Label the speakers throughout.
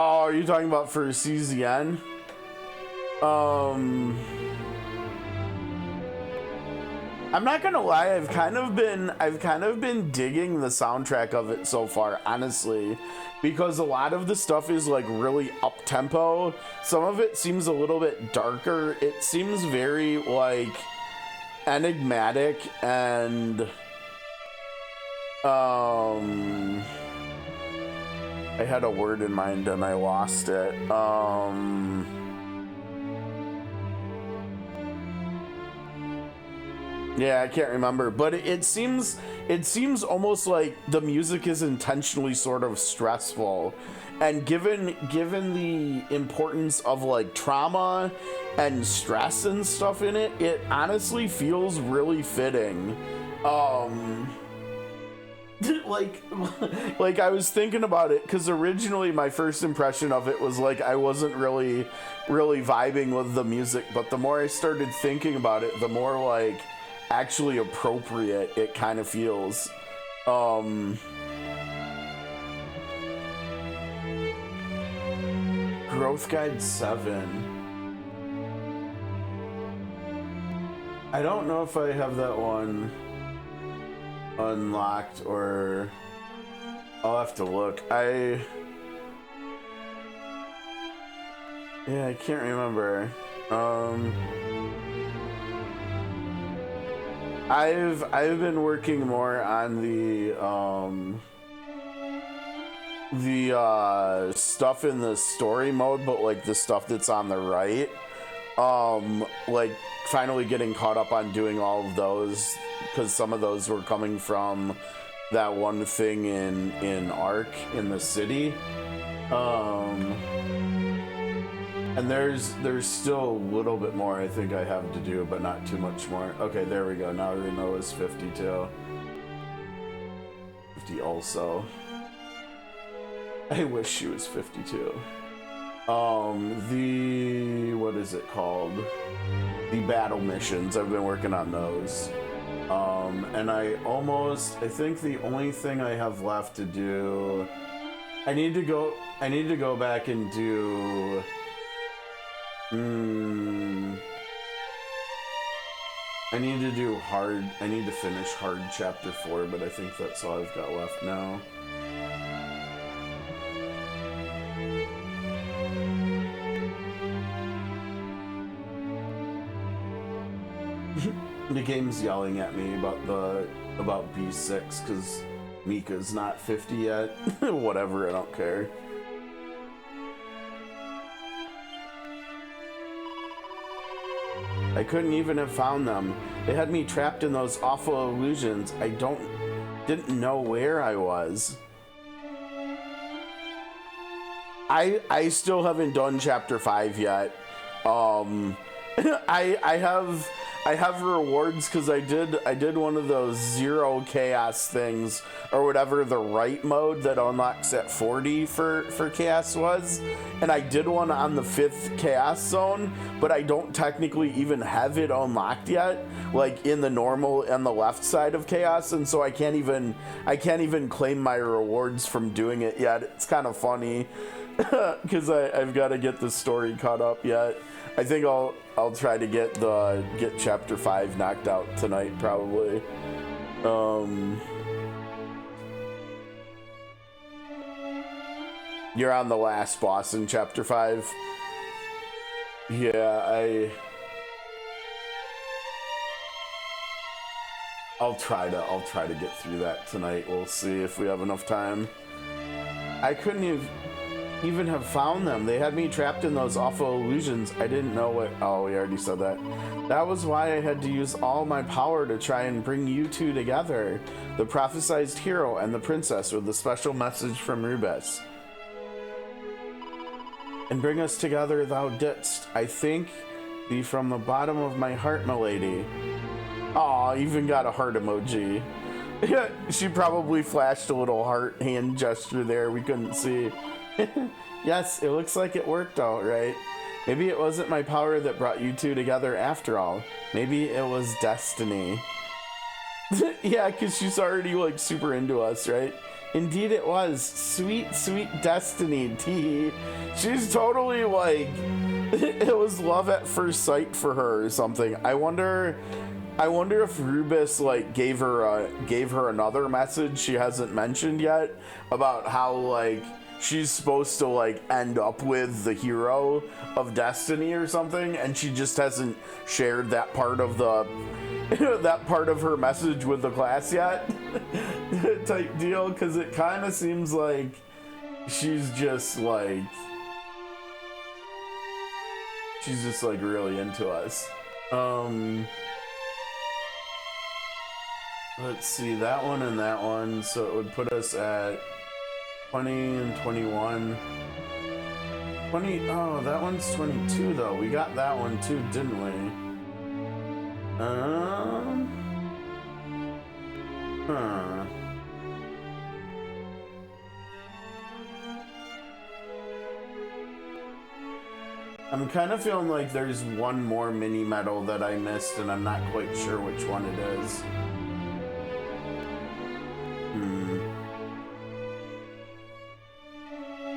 Speaker 1: Oh, are you talking about for CZN? I'm not gonna lie, I've kind of been digging the soundtrack of it so far, honestly, because a lot of the stuff is like really up tempo. Some of it seems a little bit darker. It seems very like enigmatic and I had a word in mind and I lost it. Yeah, I can't remember, but it seems almost like the music is intentionally sort of stressful, and given the importance of like trauma and stress and stuff in it, it honestly feels really fitting. Like I was thinking about it because originally my first impression of it was like I wasn't really vibing with the music, but the more I started thinking about it, the more like actually appropriate it kind of feels. Growth Guide 7. I don't know if I have that one unlocked, or I'll have to look. Yeah, I can't remember. I've been working more on the stuff in the story mode, but like the stuff that's on the right. Like finally getting caught up on doing all of those, because some of those were coming from that one thing in Ark in the city. And there's still a little bit more I think I have to do, but not too much more. Okay, there we go. Now Reno is 52. 50 also. I wish she was 52. What is it called? The battle missions. I've been working on those. And I think the only thing I have left to do, I need to go back and do I need to finish hard chapter 4, but I think that's all I've got left now. The game's yelling at me about B6 because Mika's not 50 yet. Whatever, I don't care. I couldn't even have found them. They had me trapped in those awful illusions. I didn't know where I was. I still haven't done chapter 5 yet. I have rewards because I did one of those 0 chaos things or whatever the right mode that unlocks at 40 for chaos was, and I did one on the 5th chaos zone, but I don't technically even have it unlocked yet, like in the normal and the left side of chaos, and so I can't even claim my rewards from doing it yet. It's kind of funny because I've got to get the story caught up yet. I think I'll try to get chapter 5 knocked out tonight, probably. You're on the last boss in chapter 5. Yeah, I'll try to get through that tonight. We'll see if we have enough time. I couldn't even have found them. They had me trapped in those awful illusions. I didn't know what... Oh, we already said that. That was why I had to use all my power to try and bring you two together. The prophesized hero and the princess with the special message from Rubes. And bring us together thou didst. I thank thee from the bottom of my heart, milady. Aw, even got a heart emoji. She probably flashed a little heart hand gesture there. We couldn't see. Yes, it looks like it worked out, right? Maybe it wasn't my power that brought you two together after all. Maybe it was destiny. Yeah, because she's already like super into us, right? Indeed it was. Sweet, sweet destiny, T. She's totally like, it was love at first sight for her or something. I wonder if Rubus like gave her another message she hasn't mentioned yet about how like she's supposed to like end up with the hero of Destiny or something, and she just hasn't shared that part of the that part of her message with the class yet. Type deal, because it kind of seems like she's just like really into us. Let's see, that one and that one, so it would put us at 20 and 21. 20, oh, that one's 22 though. We got that one too, didn't we? Huh. I'm kind of feeling like there's one more mini medal that I missed and I'm not quite sure which one it is.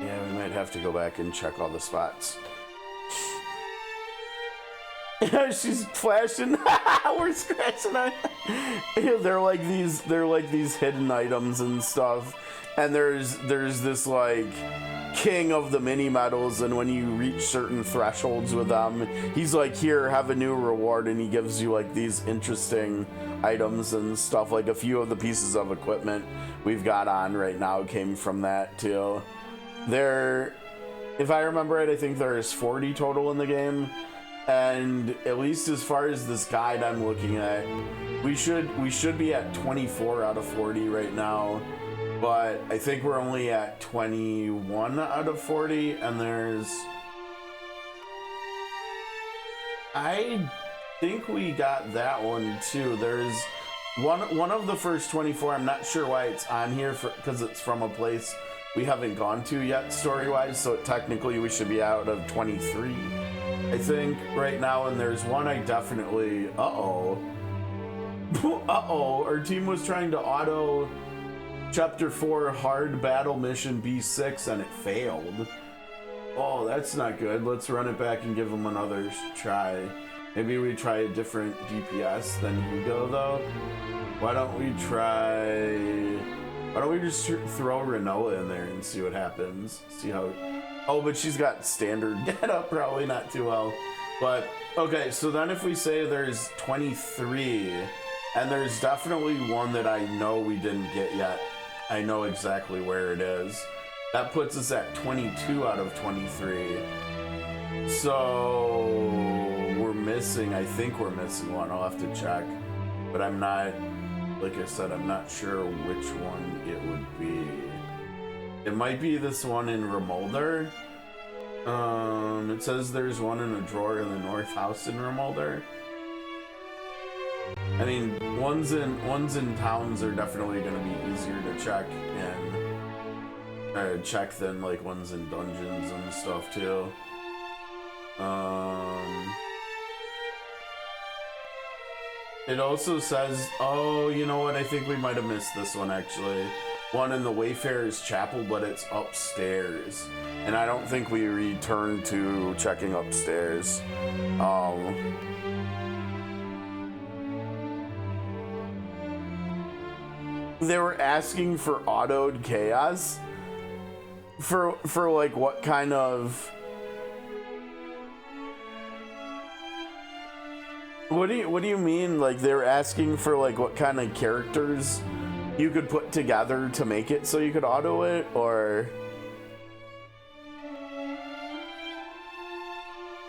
Speaker 1: Yeah, we might have to go back and check all the spots. She's flashing. We're scratching on. They're like these hidden items and stuff. And there's this like king of the mini medals, and when you reach certain thresholds with them, he's like, here, have a new reward, and he gives you like these interesting items and stuff. Like a few of the pieces of equipment we've got on right now came from that too. There, if I remember right, I think there's 40 total in the game, and at least as far as this guide I'm looking at, we should be at 24 out of 40 right now. But I think we're only at 21 out of 40, and I think we got that one too. There's one of the first 24. I'm not sure why it's on here because it's from a place we haven't gone to yet story-wise. So technically we should be out of 23, I think, right now. And there's one I definitely. Our team was trying to auto Chapter 4 hard battle mission B6 and it failed. Oh, that's not good. Let's run it back and give them another try. Maybe we try a different DPS than Hugo though. Why don't we just throw Renoa in there and see what happens? See how. Oh, but she's got standard data, probably not too well. But okay, so then if we say there's 23, and there's definitely one that I know we didn't get yet. I know exactly where it is. That puts us at 22 out of 23. So I think we're missing one. I'll have to check. But I'm not, like I said, I'm not sure which one it would be. It might be this one in Remolder. It says there's one in a drawer in the north house in Remolder. I mean, ones in towns are definitely going to be easier to check and check than like ones in dungeons and stuff too. It also says, oh, you know what? I think we might have missed this one actually. One in the Wayfarer's Chapel, but it's upstairs, and I don't think we returned to checking upstairs. They were asking for autoed chaos for like what kind of. What do you mean? Like they were asking for like what kind of characters you could put together to make it so you could auto it, or?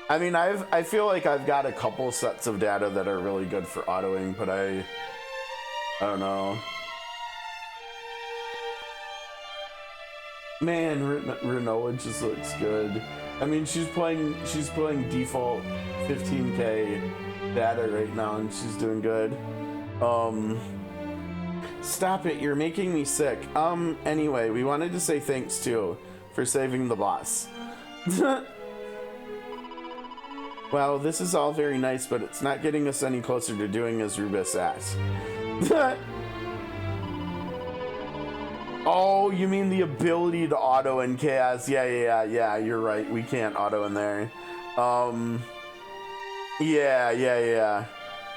Speaker 1: I mean, I feel like I've got a couple sets of data that are really good for autoing, but I don't know. Man, Renoa just looks good. I mean, she's playing default 15k data right now, and she's doing good. Stop it! You're making me sick. Anyway, we wanted to say thanks too for saving the boss. Well, this is all very nice, but it's not getting us any closer to doing as Rubus asked. Oh, you mean the ability to auto in chaos? Yeah, you're right. We can't auto in there. Yeah.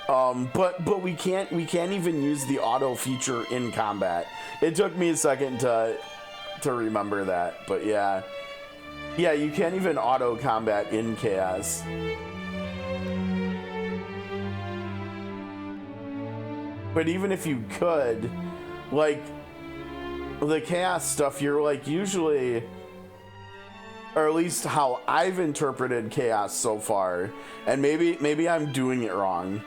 Speaker 1: But we can't even use the auto feature in combat. It took me a second to remember that, but yeah. Yeah, you can't even auto combat in chaos. But even if you could, like, the chaos stuff, you're like usually, or at least how I've interpreted chaos so far, and maybe I'm doing it wrong,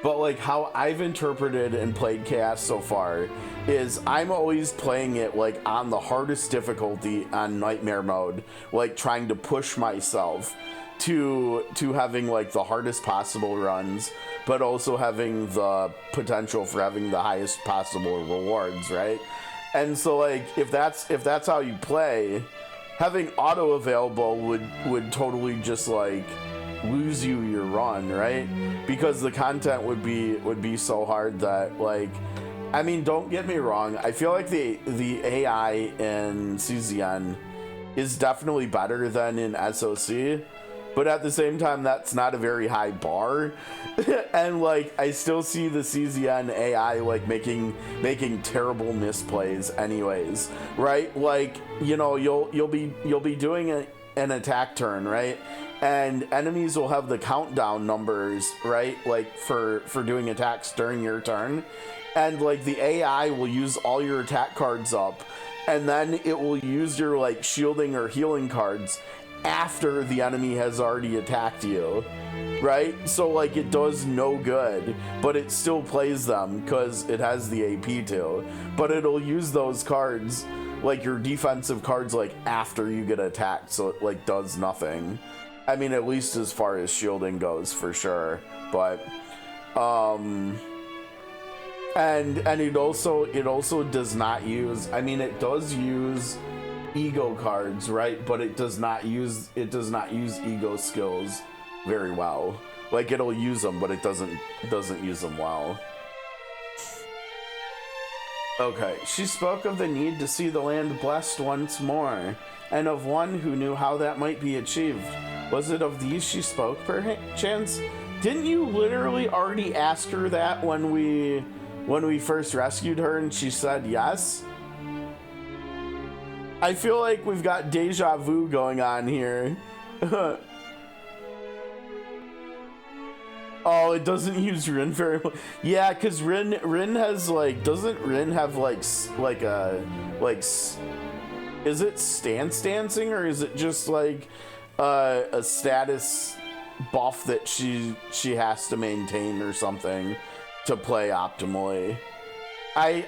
Speaker 1: but like how I've interpreted and played chaos so far is I'm always playing it like on the hardest difficulty on nightmare mode, like trying to push myself to having like the hardest possible runs, but also having the potential for having the highest possible rewards, right? And so like if that's how you play, having auto available would totally just like lose you your run, right? Because the content would be so hard that, like, I mean, don't get me wrong, I feel like the AI in CZN is definitely better than in SOC, but at the same time that's not a very high bar. And like I still see the CZN AI like making terrible misplays anyways, right? Like, you know, you'll be doing an attack turn, right? And enemies will have the countdown numbers, right? Like for doing attacks during your turn. And like the AI will use all your attack cards up, and then it will use your like shielding or healing cards after the enemy has already attacked you, right? So like it does no good, but it still plays them because it has the AP to. But it'll use those cards, like your defensive cards, like after you get attacked, so it like does nothing. I mean, at least as far as shielding goes, for sure. But and it also does not use, I mean, it does use ego cards, right? But it does not use ego skills very well. Like it'll use them, but it doesn't use them well. Okay, she spoke of the need to see the land blessed once more, and of one who knew how that might be achieved. Was it of these she spoke, perchance? Didn't you literally already ask her that when we first rescued her and she said yes? I feel like we've got deja vu going on here. Oh, it doesn't use Rin very much. Yeah, because Rin has like, doesn't Rin have is it stance dancing, or is it just like a status buff that she has to maintain or something to play optimally? I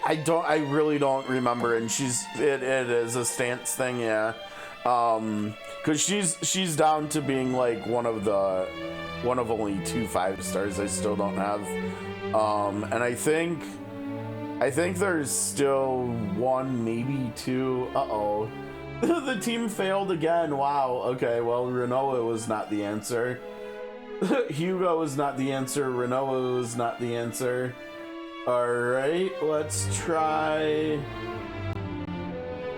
Speaker 1: really don't remember, and it is a stance thing, yeah. Because she's down to being like one of only 2 5-stars I still don't have, and I think there's still 1, maybe 2. Uh-oh. The team failed again. Wow. Okay, well, Renoa was not the answer. Hugo was not the answer. Renoa was not the answer. Alright, let's try...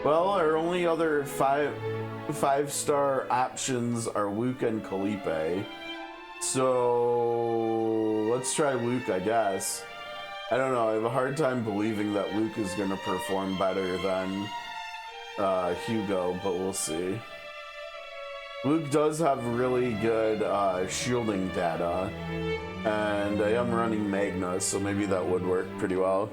Speaker 1: Well, our only other 5-star options are Luke and Kalipe. So let's try Luke, I guess. I don't know, I have a hard time believing that Luke is going to perform better than Hugo, but we'll see. Luke does have really good shielding data, and I am running Magna, so maybe that would work pretty well.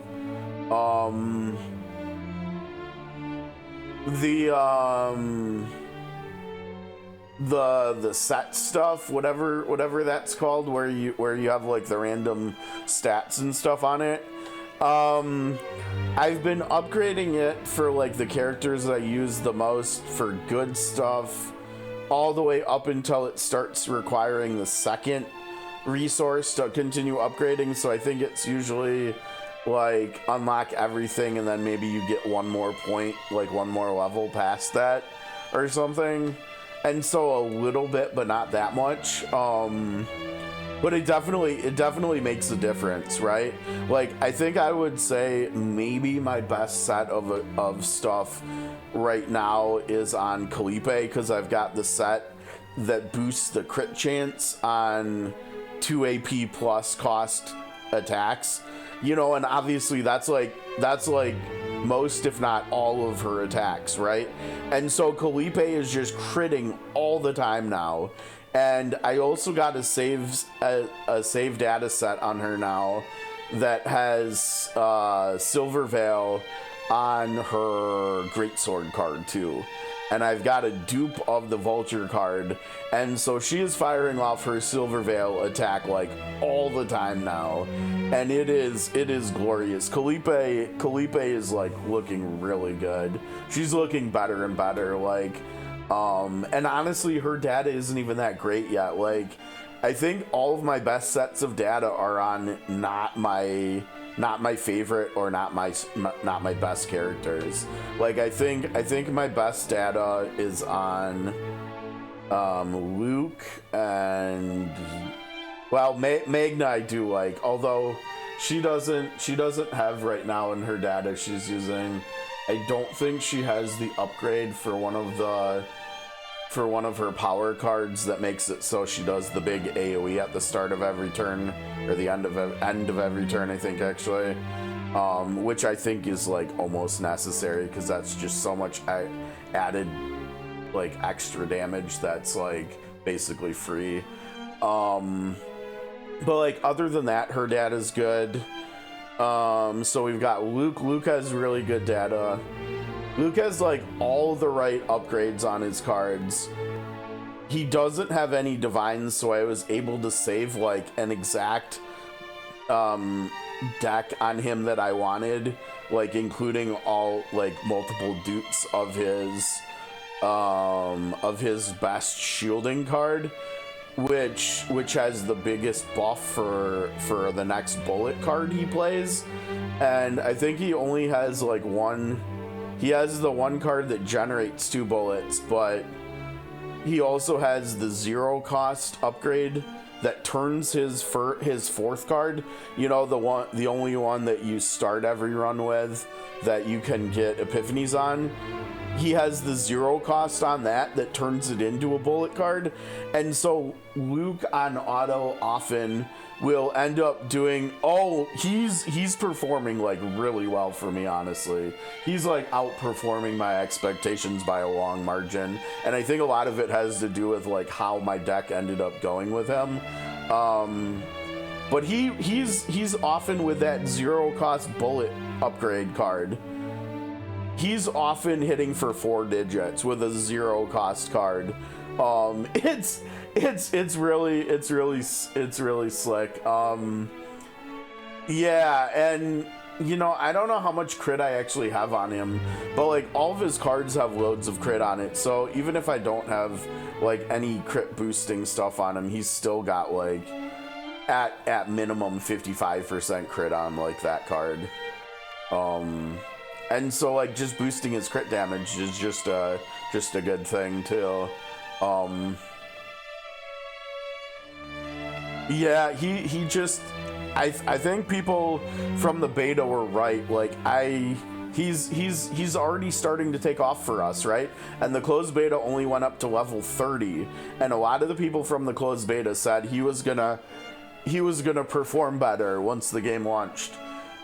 Speaker 1: The set stuff, whatever that's called, where you have like the random stats and stuff on it. I've been upgrading it for like the characters I use the most for good stuff, all the way up until it starts requiring the second resource to continue upgrading. So I think it's usually like unlock everything and then maybe you get one more point, like one more level past that or something. And so a little bit, but not that much. but it definitely makes a difference, right? Like, I think I would say maybe my best set of stuff right now is on Calliope, because I've got the set that boosts the crit chance on 2 AP plus cost attacks, you know, and obviously that's like most, if not all, of her attacks, right? And so Calliope is just critting all the time now. And I also got a save data set on her now that has Silver Veil on her Greatsword card too. And I've got a dupe of the Vulture card, and so she is firing off her Silver Veil attack like all the time now, and it is glorious. Calliope is like looking really good. She's looking better and better, like, and honestly, her data isn't even that great yet. Like, I think all of my best sets of data are on not my favorite or not my best characters. Like, I think my best data is on Luke and, well, Magna I do like, although she doesn't have right now in her data she's using, I don't think she has the upgrade for one of her power cards that makes it so she does the big AoE at the start of every turn, or the end of every turn, I think, actually, which I think is like almost necessary, because that's just so much added like extra damage that's like basically free. But like, other than that, her data is good. So we've got Luke has really good data. Luke has like all the right upgrades on his cards. He doesn't have any divines, so I was able to save like an exact deck on him that I wanted, like including all like multiple dupes of his best shielding card, which has the biggest buff for the next bullet card he plays. And I think he only has like one. He has the one card that generates 2 bullets, but he also has the 0 cost upgrade that turns his 4th card, you know, the only one that you start every run with that you can get epiphanies on. He has the 0 cost on that turns it into a bullet card. And so Luke on auto often will end up doing, he's performing like really well for me, honestly. He's like outperforming my expectations by a long margin, and I think a lot of it has to do with like how my deck ended up going with him. But he's often with that 0 cost bullet upgrade card. He's often hitting for 4 digits with a 0 cost card. It's really slick. Yeah, and you know, I don't know how much crit I actually have on him, but like all of his cards have loads of crit on it. So even if I don't have like any crit boosting stuff on him, he's still got like at minimum 55% crit on like that card. And so like just boosting his crit damage is just a good thing too. Yeah, he just, I think people from the beta were right. Like he's already starting to take off for us, right? And the closed beta only went up to level 30, and a lot of the people from the closed beta said he was gonna perform better once the game launched,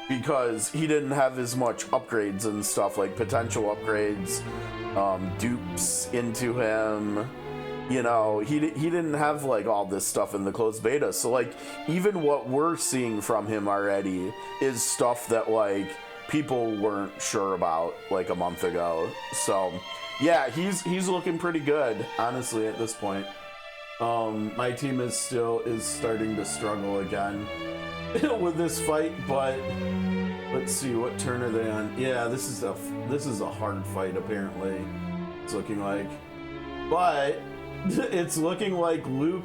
Speaker 1: because he didn't have as much upgrades and stuff, like potential upgrades, dupes into him. You know, he didn't have like all this stuff in the closed beta. So like even what we're seeing from him already is stuff that like people weren't sure about like a month ago. So yeah, he's looking pretty good, honestly, at this point. My team is starting to struggle again with this fight, but let's see, what turn are they on? Yeah, this is a hard fight, apparently. It's looking like, but it's looking like we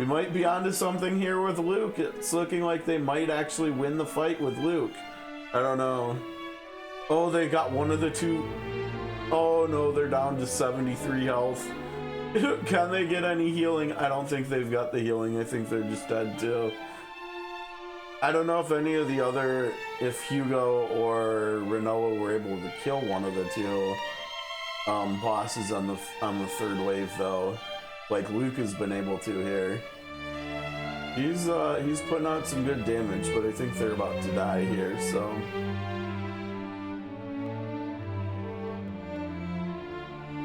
Speaker 1: might be onto something here with Luke. It's looking like they might actually win the fight with Luke. I don't know. Oh, they got one of the two. Oh no, they're down to 73 health. Can they get any healing? I don't think they've got the healing. I think they're just dead too. I don't know if any of the other, if Hugo or Renoa were able to kill one of the two bosses on the third wave though, like Luke has been able to here. He's putting out some good damage, but I think they're about to die here, so.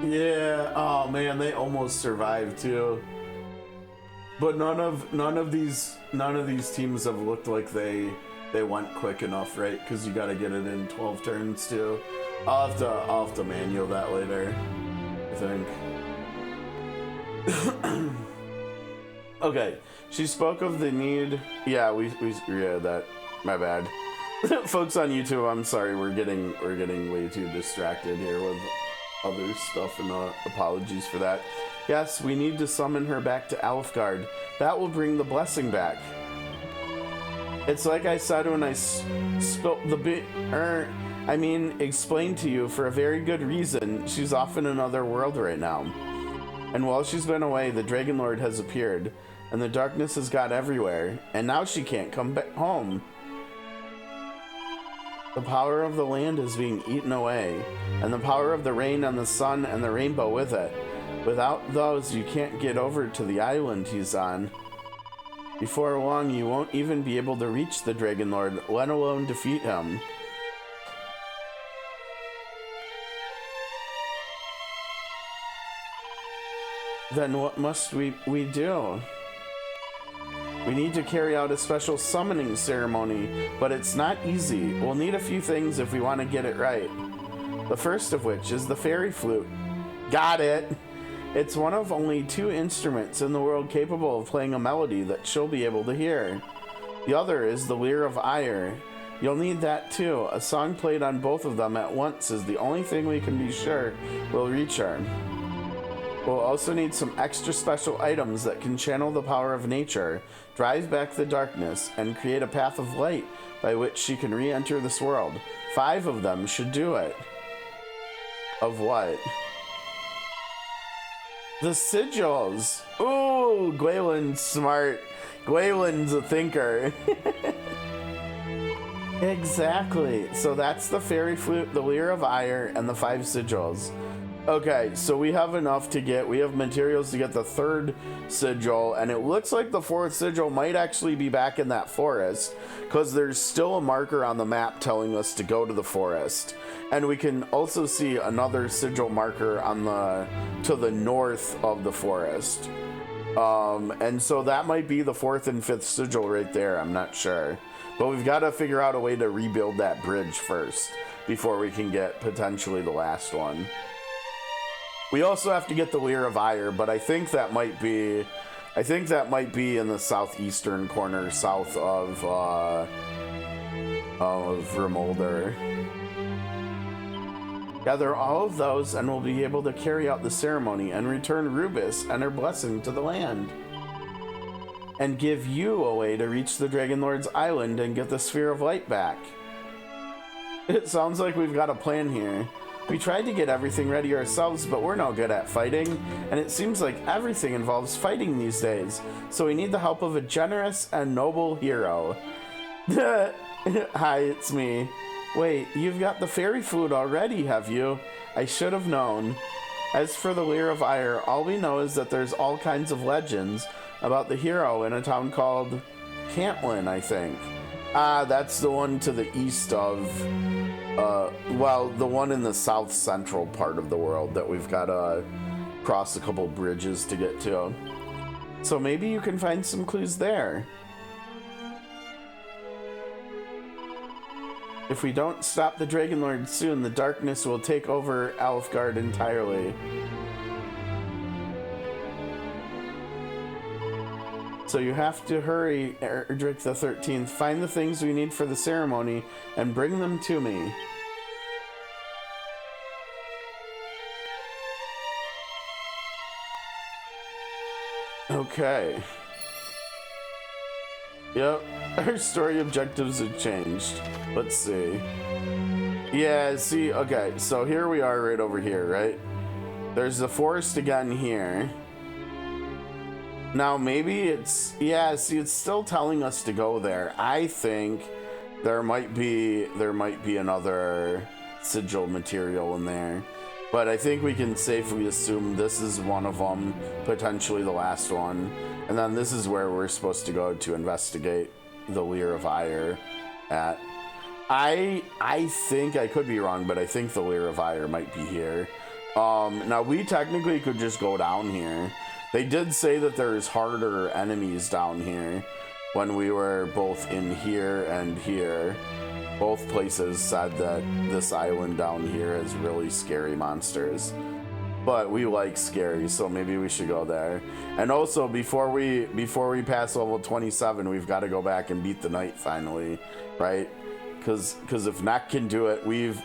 Speaker 1: Yeah, oh man, they almost survived too. But none of these teams have looked like they went quick enough, right? Because you got to get it in 12 turns too. I'll have to manual that later, I think. Okay, she spoke of the need. Yeah, we that. My bad, folks on YouTube. I'm sorry, we're getting way too distracted here with other stuff, and apologies for that. Yes, we need to summon her back to Alfgard. That will bring the blessing back. It's like I said when I spilt the explained to you for a very good reason. She's off in another world right now. And while she's been away, the Dragon Lord has appeared, and the darkness has got everywhere, and now she can't come back home. The power of the land is being eaten away, and the power of the rain and the sun and the rainbow with it. Without those, you can't get over to the island he's on. Before long, you won't even be able to reach the Dragon Lord, let alone defeat him. Then what must we do? We need to carry out a special summoning ceremony, but it's not easy. We'll need a few things if we want to get it right. The first of which is the fairy flute. Got it! It's one of only 2 instruments in the world capable of playing a melody that she'll be able to hear. The other is the lyre of ire. You'll need that too. A song played on both of them at once is the only thing we can be sure will reach her. We'll also need some extra special items that can channel the power of nature, drive back the darkness, and create a path of light by which she can re-enter this world. 5 of them should do it. Of what? The sigils! Ooh, Gwaylin's smart. Gwaylin's a thinker. Exactly. So that's the fairy flute, the lyre of ire, and the 5 sigils. Okay, so we have enough to get, we have materials to get the 3rd sigil, and it looks like the 4th sigil might actually be back in that forest, because there's still a marker on the map telling us to go to the forest. And we can also see another sigil marker on to the north of the forest. And so that might be the 4th and 5th sigil right there, I'm not sure. But we've got to figure out a way to rebuild that bridge first, before we can get potentially the last one. We also have to get the lyre of ire, but I think that might be in the southeastern corner, south of Remolder. Gather all of those, and we'll be able to carry out the ceremony and return Rubis and her blessing to the land, and give you a way to reach the Dragon Lord's island and get the Sphere of Light back. It sounds like we've got a plan here. We tried to get everything ready ourselves, but we're no good at fighting, and it seems like everything involves fighting these days, so we need the help of a generous and noble hero. Hi, it's me. Wait, you've got the fairy flute already, have you? I should have known. As for the lyre of ire, all we know is that there's all kinds of legends about the hero in a town called Cantlin, I think. Ah, that's the one to the east of... well, the one in the south central part of the world that we've got to cross a couple bridges to get to. So maybe you can find some clues there. If we don't stop the Dragon Lord soon, the darkness will take over Alfgard entirely. So you have to hurry, Erdrick the 13th. Find the things we need for the ceremony and bring them to me. Okay. Yep, our story objectives have changed. Let's see. Yeah, see, okay, so here we are right over here, right? There's the forest again here. Now maybe it's, yeah, see, it's still telling us to go there. I think there might be another sigil material in there, but I think we can safely assume this is one of them, potentially the last one, and then this is where we're supposed to go to investigate the Leer of Ire at. I think, I could be wrong, but I think the Leer of Ire might be here. Now we technically could just go down here. They did say that there's harder enemies down here when we were both in here and here. Both places said that this island down here has really scary monsters. But we like scary, so maybe we should go there. And also, before we pass level 27, we've got to go back and beat the knight finally, right? Because if Neck can do it, we've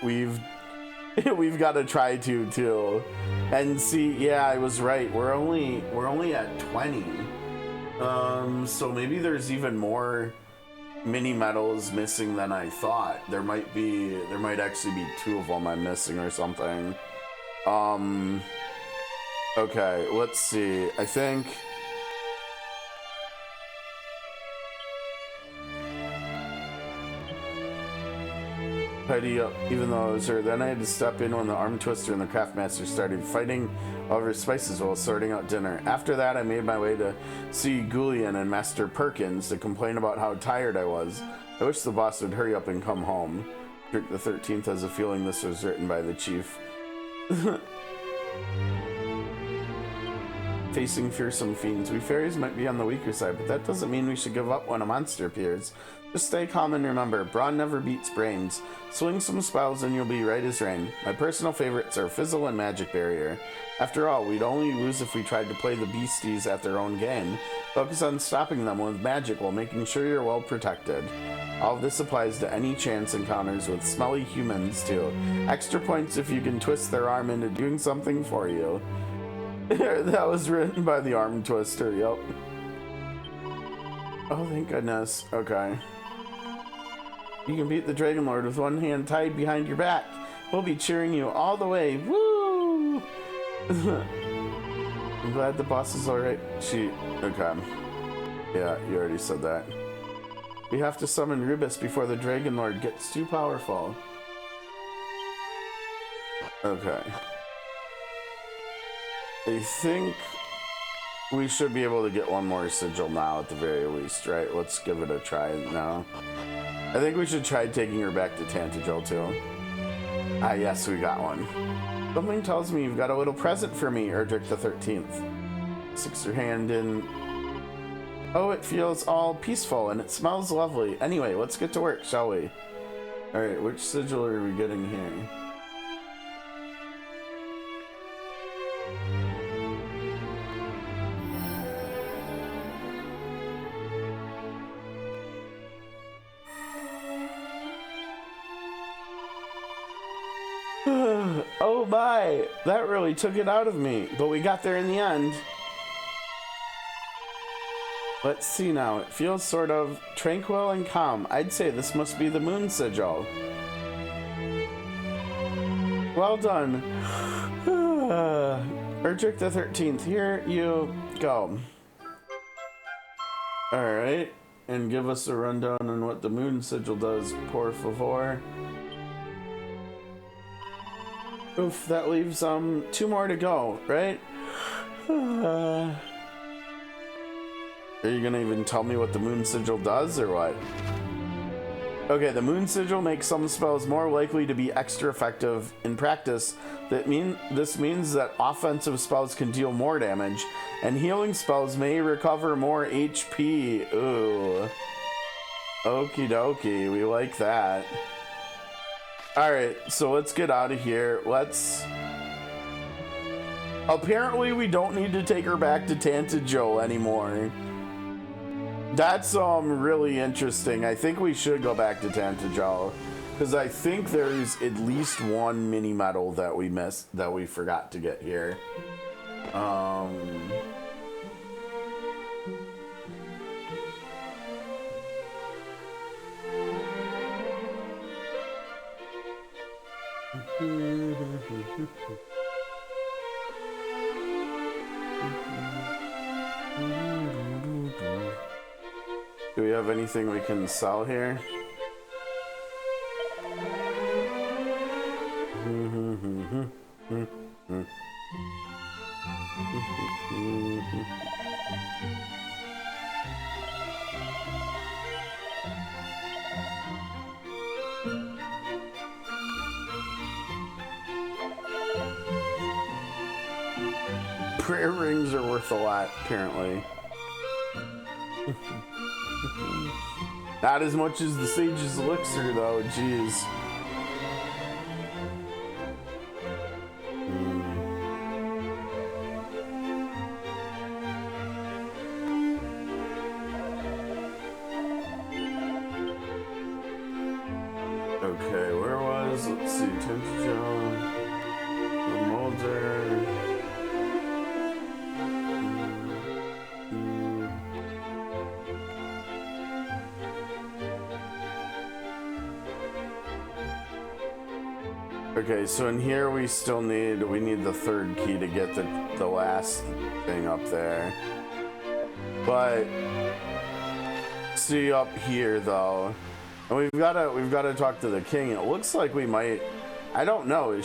Speaker 1: got to try to too. And see, yeah, I was right. We're only at 20. So maybe there's even more mini medals missing than I thought. There might actually be 2 of them I'm missing or something. Okay, let's see. I think tidy up, even though I was hurt. Then I had to step in when the arm twister and the craftmaster started fighting over spices while sorting out dinner. After that, I made my way to see Gullion and Master Perkins to complain about how tired I was. I wish the boss would hurry up and come home. Dirk the 13th has a feeling this was written by the chief. Facing fearsome fiends. We fairies might be on the weaker side, but that doesn't mean we should give up when a monster appears. Just stay calm and remember, brawn never beats brains. Swing some spells and you'll be right as rain. My personal favorites are Fizzle and Magic Barrier. After all, we'd only lose if we tried to play the beasties at their own game. Focus on stopping them with magic while making sure you're well protected. All of this applies to any chance encounters with smelly humans too. Extra points if you can twist their arm into doing something for you. That was written by the arm twister, yep. Oh, thank goodness. Okay. You can beat the Dragon Lord with one hand tied behind your back. We'll be cheering you all the way. Woo! I'm glad the boss is alright. Okay. Yeah, you already said that. We have to summon Rubus before the Dragon Lord gets too powerful. Okay. I think we should be able to get one more sigil now at the very least, right? Let's give it a try now. I think we should try taking her back to Tantagel too. Ah, yes, we got one. Something tells me you've got a little present for me, Erdrick the 13th. Sticks her hand in. Oh, it feels all peaceful and it smells lovely. Anyway, let's get to work, shall we? Alright, which sigil are we getting here? Oh my, that really took it out of me, but we got there in the end. Let's see now, it feels sort of tranquil and calm. I'd say this must be the moon sigil. Well done. Erdrick the 13th, here you go. Alright, and give us a rundown on what the moon sigil does, por favor. Oof, that leaves 2 more to go, right? Are you gonna even tell me what the moon sigil does or what? Okay, the moon sigil makes some spells more likely to be extra effective in practice. This means that offensive spells can deal more damage, and healing spells may recover more HP. Ooh. Okie dokie, we like that. Alright, so let's get out of here. Apparently we don't need to take her back to Tantagel anymore. That's really interesting. I think we should go back to Tantagel, because I think there's at least one mini medal that we missed, that we forgot to get here. have anything we can sell here? Prayer rings are worth a lot, apparently. Not as much as the Sage's Elixir, though, jeez. Okay, where was, let's see, Temperature, the Molder. Okay, so in here we need the third key to get the last thing up there. But see up here though, and we've got to talk to the king. It looks like we might, I don't know, is